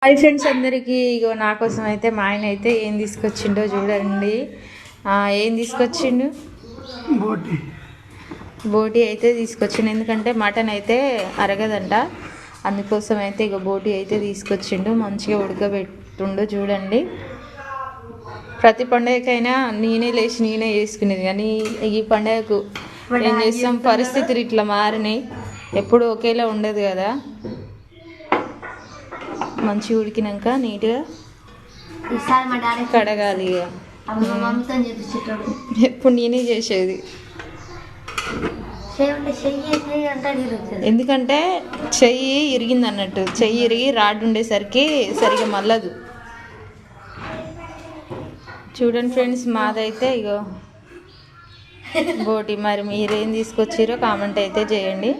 Hi friends అందరికీ. ఇగో నా కోసం అయితే మా ఆయన అయితే ఏం తీసుకొచ్చిండో చూడండి. ఏం తీసుకొచ్చిండు? బోటి అయితే తీసుకొచ్చిండు. ఎందుకంటే మటన్ అయితే అరగదంట, అందుకోసం అయితే ఇక బోటి అయితే తీసుకొచ్చిండు. మంచిగా ఉడకబెట్టుండు చూడండి. ప్రతి పండుగకైనా నేనే లేచి నేనే చేసుకునేది, కానీ ఈ పండుగకు ఏం చేస్తాం, పరిస్థితులు ఇట్లా మారినాయి. ఎప్పుడు ఒకేలా ఉండదు కదా. మంచిగా ఉడికినాక నీట్గా కడగాలి. ఎప్పుడు నేనే చేసేది, ఎందుకంటే చెయ్యి ఇరిగింది అన్నట్టు. చెయ్యి ఇరిగి రాడ్ ఉండేసరికి సరిగా మల్లదు. చూడండి ఫ్రెండ్స్, మాదైతే ఇగో బోటి. మరి మీరేం తీసుకొచ్చిరో కామెంట్ అయితే చేయండి.